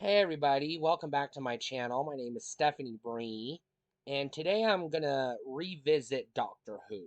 Hey everybody, welcome back to my channel. My name is Stephanie Bree, and today I'm gonna revisit Doctor Who.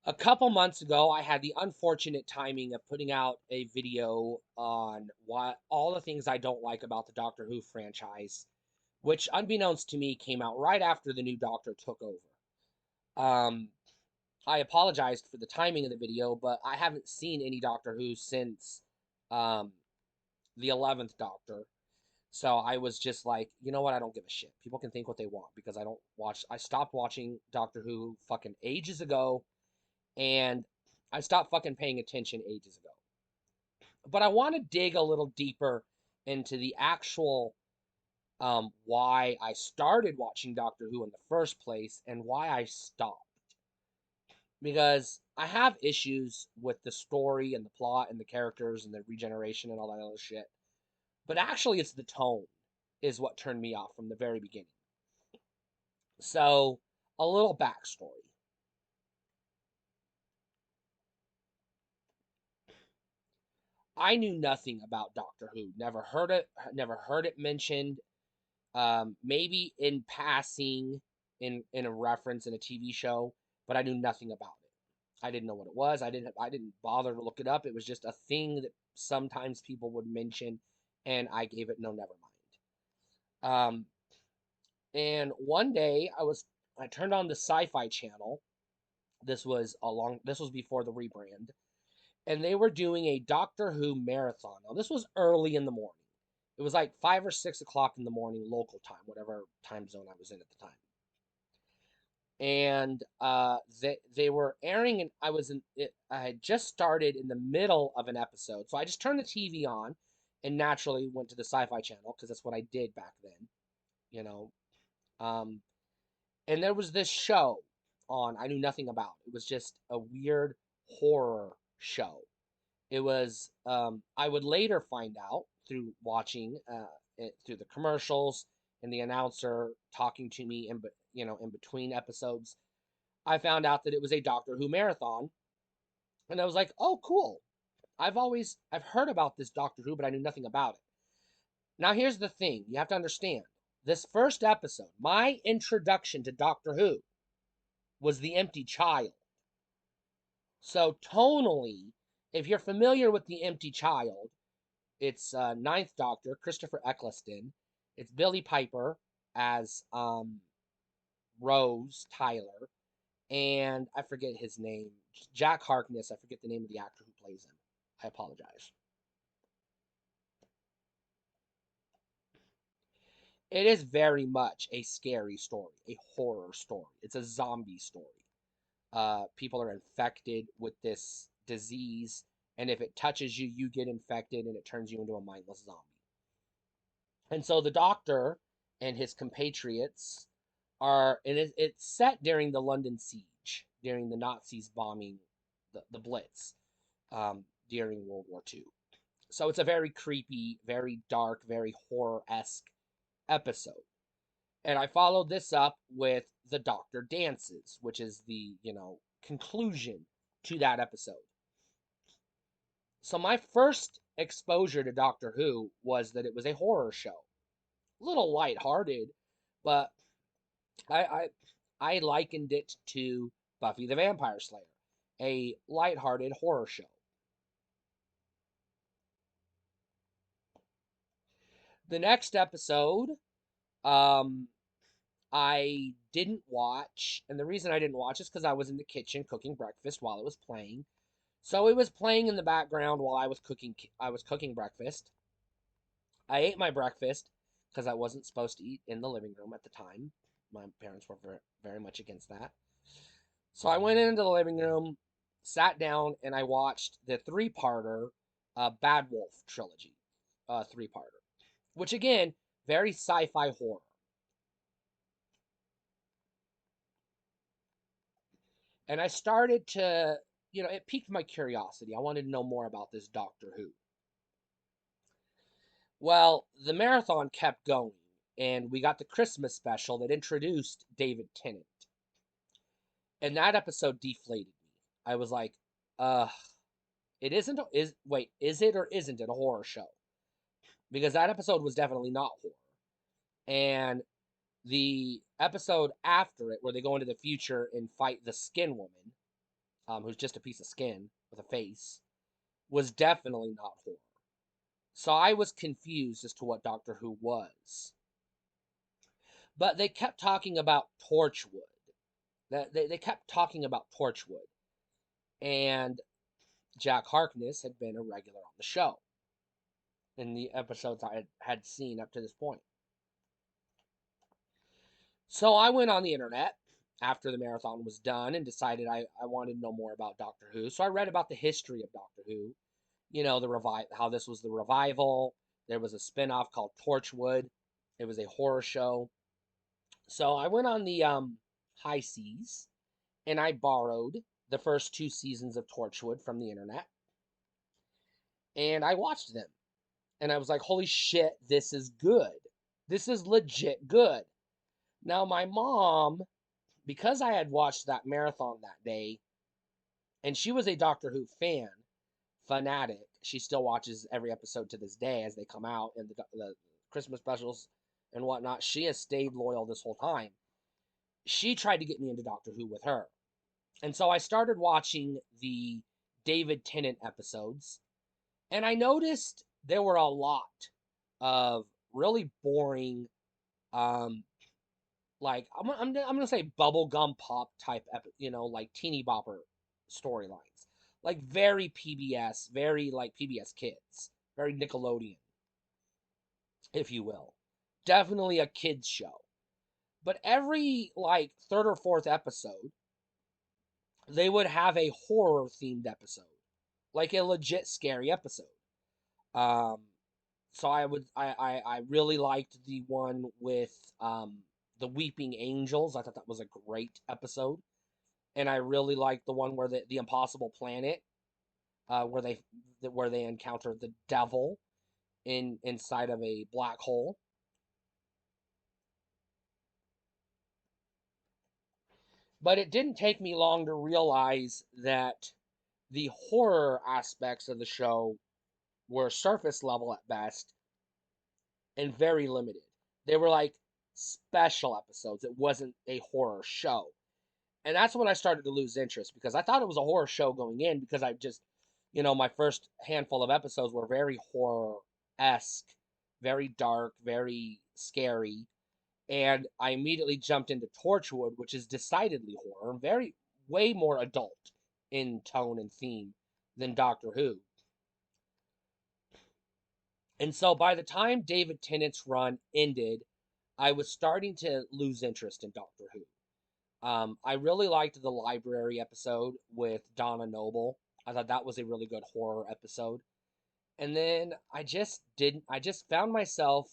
A couple months ago, I had the unfortunate timing of putting out a video on what all the things I don't like about the Doctor Who franchise, which unbeknownst to me came out right after the new Doctor took over. Um, I apologized for the timing of the video, but I haven't seen any Doctor Who since um, the 11th Doctor. So I was just like, you know what? I don't give a shit. People can think what they want because I don't watch. I stopped watching Doctor Who fucking ages ago, and I stopped fucking paying attention ages ago. But I want to dig a little deeper into the actual why I started watching Doctor Who in the first place and why I stopped. Because I have issues with the story and the plot and the characters and the regeneration and all that other shit. But actually, it's the tone is what turned me off from the very beginning. So, a little backstory. I knew nothing about Doctor Who. Never heard it mentioned. Maybe in passing, in a reference in a TV show, but I knew nothing about it. I didn't know what it was. I didn't bother to look it up. It was just a thing that sometimes people would mention, and I gave it no never mind. And one day I turned on the Sci-Fi channel. This was before the rebrand, and they were doing a Doctor Who marathon. Now, this was early in the morning. It was like 5 or 6 o'clock in the morning local time, whatever time zone I was in at the time. And they were airing, and I was in it. I had just started in the middle of an episode, so I just turned the TV on, and naturally went to the Sci-Fi channel because that's what I did back then, you know. Um, and there was this show on I knew nothing about. It was just a weird horror show. It was I would later find out through watching through the commercials and the announcer talking to me in between episodes. I found out that it was a Doctor Who marathon, and I was like, "Oh, cool. I've heard about this Doctor Who, but I knew nothing about it." Now here's the thing, you have to understand. This first episode, my introduction to Doctor Who was The Empty Child. So tonally, if you're familiar with The Empty Child, it's Ninth Doctor, Christopher Eccleston. It's Billy Piper as Rose Tyler, and I forget his name. Jack Harkness. I forget the name of the actor who plays him. I apologize. It is very much a scary story, a horror story. It's a zombie story. People are infected with this disease, and if it touches you, you get infected, and it turns you into a mindless zombie. And so the Doctor and his compatriots and it's set during the London siege, during the Nazis bombing the Blitz during World War II. So it's a very creepy, very dark, very horror-esque episode. And I followed this up with The Doctor Dances, which is the, conclusion to that episode. So my first exposure to Doctor Who was that it was a horror show. A little lighthearted, but I I, I likened it to Buffy the Vampire Slayer, a lighthearted horror show. The next episode, um, I didn't watch, and the reason I didn't watch is because I was in the kitchen cooking breakfast while it was playing. So it was playing in the background while I was cooking. I was cooking breakfast. I ate my breakfast because I wasn't supposed to eat in the living room at the time. My parents were very, very much against that. So I went into the living room, sat down, and I watched the three-parter Bad Wolf trilogy, three-parter, which again, very sci-fi horror. And I started to, it piqued my curiosity. I wanted to know more about this Doctor Who. Well, the marathon kept going, and we got the Christmas special that introduced David Tennant. And that episode deflated me. I was like, ugh, it isn't is wait, is it or isn't it a horror show? Because that episode was definitely not horror. And the episode after it, where they go into the future and fight the Skin Woman, who's just a piece of skin with a face, was definitely not horror. So I was confused as to what Doctor Who was. But they kept talking about Torchwood. They kept talking about Torchwood. And Jack Harkness had been a regular on the show in the episodes I had seen up to this point. So I went on the internet after the marathon was done and decided I wanted to know more about Doctor Who. So I read about the history of Doctor Who, how this was the revival. There was a spin-off called Torchwood. It was a horror show. So I went on the high seas and I borrowed the first 2 seasons of Torchwood from the internet and I watched them. And I was like, holy shit, this is good. This is legit good. Now, my mom, because I had watched that marathon that day, and she was a Doctor Who fanatic. She still watches every episode to this day as they come out and the Christmas specials and whatnot. She has stayed loyal this whole time. She tried to get me into Doctor Who with her. And so I started watching the David Tennant episodes, and I noticed there were a lot of really boring, um, like I'm gonna say bubblegum pop type, like teeny bopper storylines, like very PBS, very like PBS Kids, very Nickelodeon, if you will. Definitely a kids show. But every like third or fourth episode, they would have a horror themed episode, like a legit scary episode. Um, so I really liked the one with the Weeping Angels. I thought that was a great episode, and I really liked the one where the Impossible Planet, where they encounter the devil inside of a black hole. But it didn't take me long to realize that the horror aspects of the show were surface level at best and very limited. They were like special episodes. It wasn't a horror show. And that's when I started to lose interest because I thought it was a horror show going in because I just, my first handful of episodes were very horror esque, very dark, very scary. And I immediately jumped into Torchwood, which is decidedly horror, very, way more adult in tone and theme than Doctor Who. And so by the time David Tennant's run ended, I was starting to lose interest in Doctor Who. I really liked the library episode with Donna Noble. I thought that was a really good horror episode. And then I just found myself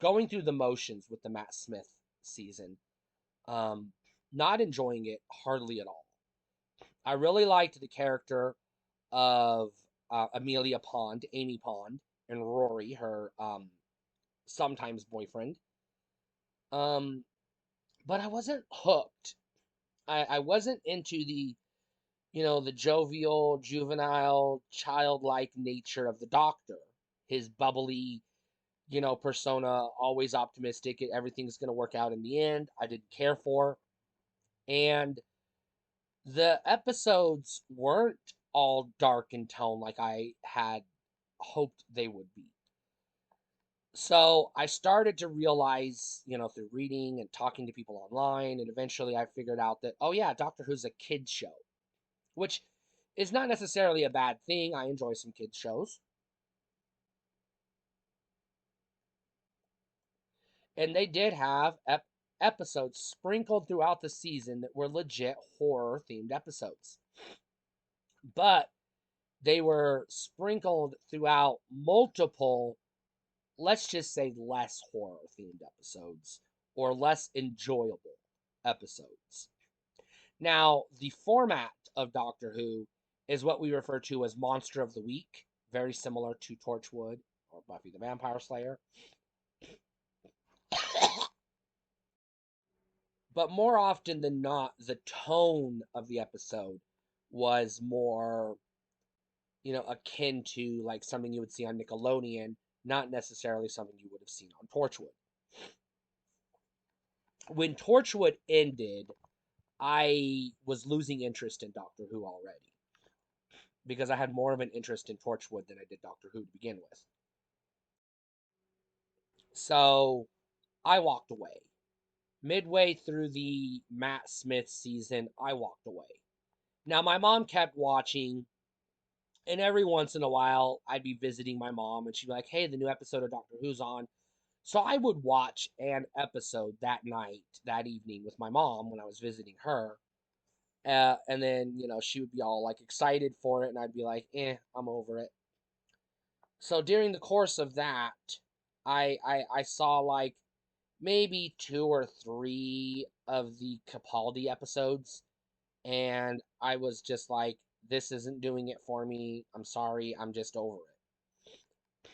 going through the motions with the Matt Smith season. Um, Not enjoying it hardly at all. I really liked the character of Amelia Pond, Amy Pond, and Rory, her sometimes boyfriend. Um, but I wasn't hooked. I wasn't into the jovial, juvenile, childlike nature of the Doctor. His bubbly, persona, always optimistic, everything's going to work out in the end. I didn't care for. And the episodes weren't all dark in tone like I had hoped they would be. So I started to realize, through reading and talking to people online, and eventually I figured out that, oh yeah, Doctor Who's a kid's show, which is not necessarily a bad thing. I enjoy some kids shows. And they did have episodes sprinkled throughout the season that were legit horror themed episodes. But they were sprinkled throughout multiple, let's just say, less horror themed episodes or less enjoyable episodes. Now, the format of Doctor Who is what we refer to as Monster of the Week, very similar to Torchwood or Buffy the Vampire Slayer. But more often than not, the tone of the episode was more akin to like something you would see on Nickelodeon, not necessarily something you would have seen on Torchwood. When Torchwood ended, I was losing interest in Doctor Who already because I had more of an interest in Torchwood than I did Doctor Who to begin with. So I walked away. Midway through the Matt Smith season, I walked away. Now, my mom kept watching, and every once in a while, I'd be visiting my mom, and she'd be like, hey, the new episode of Doctor Who's on. So I would watch an episode that night, that evening with my mom when I was visiting her. And then, she would be all like excited for it, and I'd be like, I'm over it. So during the course of that, I saw like maybe two or three of the Capaldi episodes, and I was just like, this isn't doing it for me. I'm sorry, I'm just over it.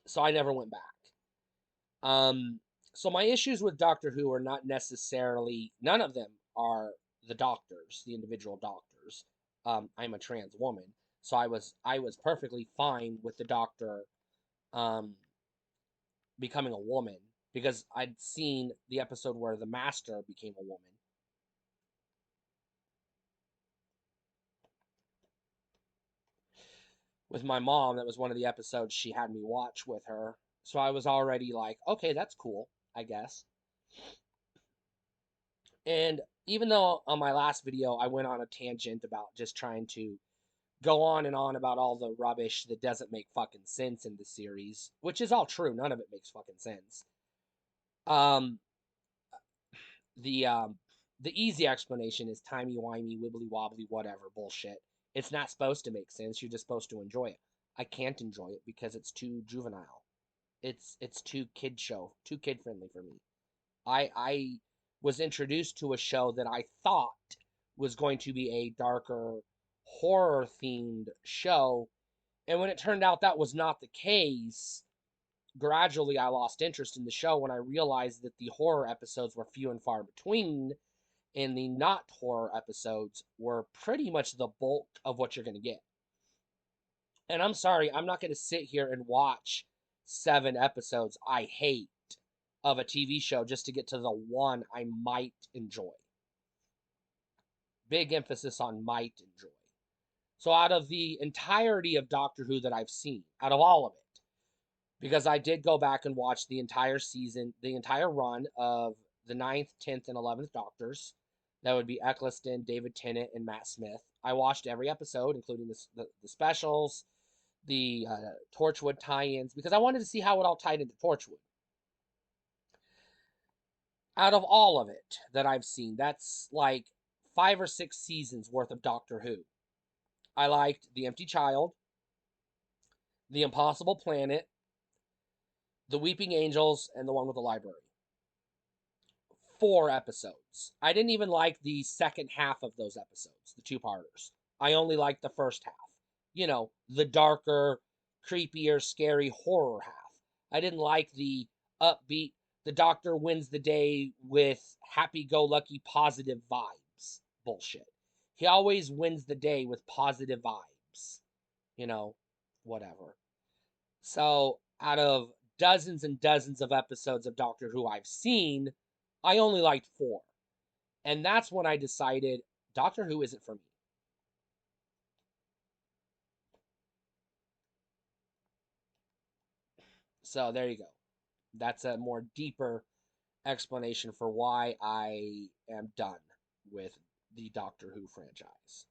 So I never went back. Um, so my issues with Doctor Who are not necessarily, none of them are the doctors, the individual doctors. I'm a trans woman, so I was perfectly fine with the doctor um becoming a woman because I'd seen the episode where the master became a woman. With my mom, that was one of the episodes she had me watch with her. So I was already like, okay, that's cool, I guess. And even though on my last video I went on a tangent about just trying to go on and on about all the rubbish that doesn't make fucking sense in the series, which is all true, none of it makes fucking sense. Um, the easy explanation is timey wimey, wibbly wobbly, whatever bullshit. It's not supposed to make sense. You're just supposed to enjoy it. I can't enjoy it because it's too juvenile. It's too kid friendly for me. I was introduced to a show that I thought was going to be a darker horror themed show, and when it turned out that was not the case, gradually I lost interest in the show when I realized that the horror episodes were few and far between and the not horror episodes were pretty much the bulk of what you're going to get. And I'm sorry, I'm not going to sit here and watch 7 episodes I hate of a TV show just to get to the one I might enjoy. Big emphasis on might enjoy. So, out of the entirety of Doctor Who that I've seen, out of all of it, because I did go back and watch the entire season, the entire run of the ninth, 10th, and 11th Doctors. That would be Eccleston, David Tennant, and Matt Smith. I watched every episode, including the specials, the Torchwood tie-ins, because I wanted to see how it all tied into Torchwood. Out of all of it that I've seen, that's like 5 or 6 seasons worth of Doctor Who. I liked The Empty Child, The Impossible Planet, The Weeping Angels, and the one with the library. 4 episodes. I didn't even like the second half of those episodes, the two-parters. I only liked the first half. The darker, creepier, scary horror half. I didn't like the upbeat, the doctor wins the day with happy-go-lucky positive vibes bullshit. He always wins the day with positive vibes. You know, whatever. So, out of dozens and dozens of episodes of Doctor Who I've seen, I only liked 4. And that's when I decided Doctor Who isn't for me. So, there you go. That's a more deeper explanation for why I am done with the Doctor Who franchise.